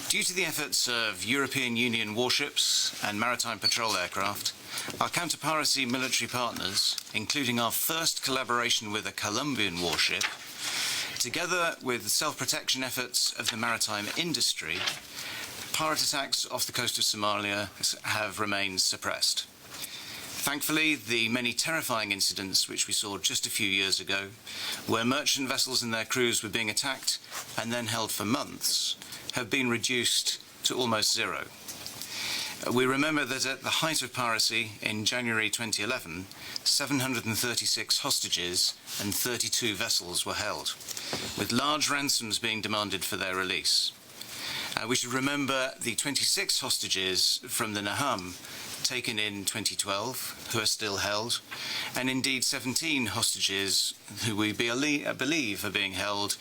Due to the efforts of European Union warships and maritime patrol aircraft, our counter-piracy military partners, including our first collaboration with a Colombian warship, together with the self-protection efforts of the maritime industry, pirate attacks off the coast of Somalia have remained suppressed. Thankfully, the many terrifying incidents which we saw just a few years ago, where merchant vessels and their crews were being attacked and then held for months, have been reduced to almost zero. We remember that at the height of piracy in January 2011, 736 hostages and 32 vessels were held, with large ransoms being demanded for their release. We should remember the 26 hostages from the Naham taken in 2012, who are still held, and indeed 17 hostages who we believe are being held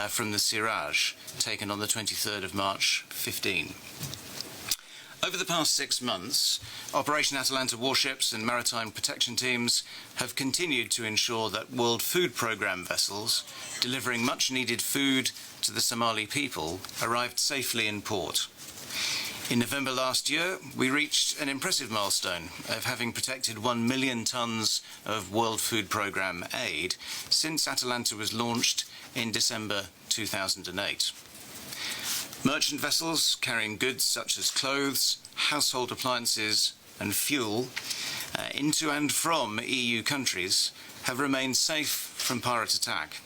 from the Siraj, taken on the 23rd of March 15. Over the past 6 months, Operation Atalanta warships and maritime protection teams have continued to ensure that World Food Programme vessels delivering much-needed food to the Somali people arrived safely in port. In November last year, we reached an impressive milestone of having protected 1 million tonnes of World Food Programme aid since Atalanta was launched in December 2008. Merchant vessels carrying goods such as clothes, household appliances and fuel into and from EU countries have remained safe from pirate attack.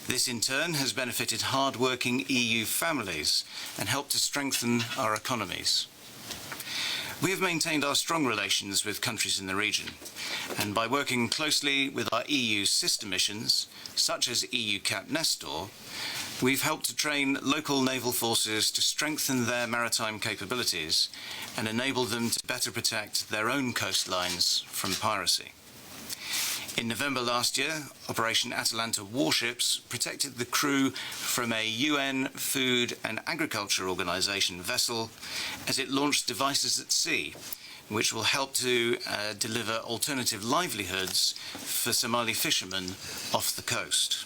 This in turn has benefited hard-working EU families and helped to strengthen our economies. We have maintained our strong relations with countries in the region, and by working closely with our EU sister missions, such as EU Cap Nestor, we've helped to train local naval forces to strengthen their maritime capabilities and enable them to better protect their own coastlines from piracy. In November last year, Operation Atalanta warships protected the crew from a UN Food and Agriculture Organization vessel as it launched devices at sea, which will help to deliver alternative livelihoods for Somali fishermen off the coast.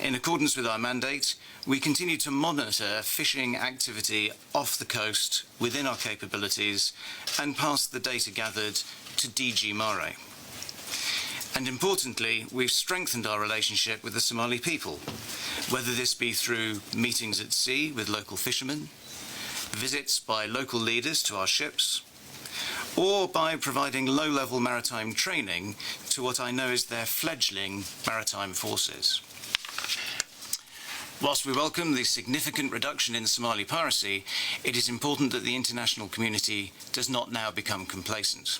In accordance with our mandate, we continue to monitor fishing activity off the coast within our capabilities and pass the data gathered to DG Mare. And importantly, we've strengthened our relationship with the Somali people, whether this be through meetings at sea with local fishermen, visits by local leaders to our ships, or by providing low-level maritime training to what I know is their fledgling maritime forces. Whilst we welcome the significant reduction in Somali piracy, it is important that the international community does not now become complacent.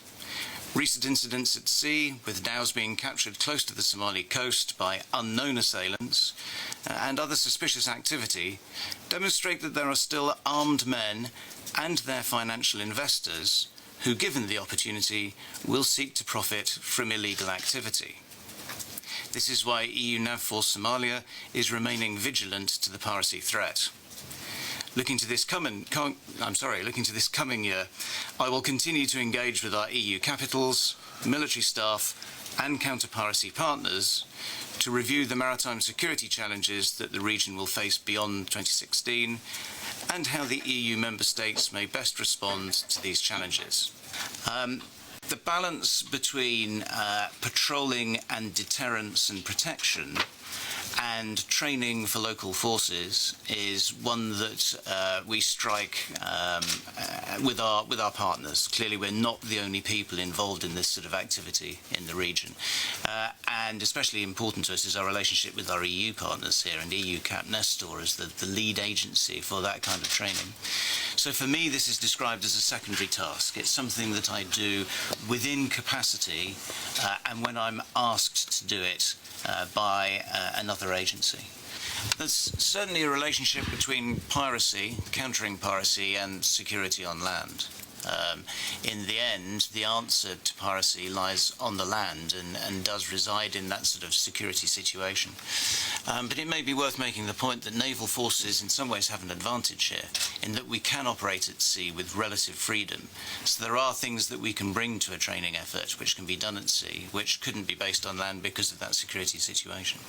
Recent incidents at sea, with dhows being captured close to the Somali coast by unknown assailants, and other suspicious activity, demonstrate that there are still armed men and their financial investors who, given the opportunity, will seek to profit from illegal activity. This is why EU Naval Force Somalia is remaining vigilant to the piracy threat. Looking to this coming year, I will continue to engage with our EU capitals, military staff and counter-piracy partners to review the maritime security challenges that the region will face beyond 2016 and how the EU member states may best respond to these challenges. The balance between patrolling and deterrence and protection and training for local forces is one that we strike with our partners. Clearly, we're not the only people involved in this sort of activity in the region. And especially important to us is our relationship with our EU partners here, and EU Cap Nestor is the lead agency for that kind of training. So for me, this is described as a secondary task. It's something that I do within capacity and when I'm asked to do it by another agency. There's certainly a relationship between piracy, countering piracy, and security on land. In the end, the answer to piracy lies on the land and does reside in that sort of security situation. But it may be worth making the point that naval forces in some ways have an advantage here, in that we can operate at sea with relative freedom. So there are things that we can bring to a training effort which can be done at sea, which couldn't be based on land because of that security situation.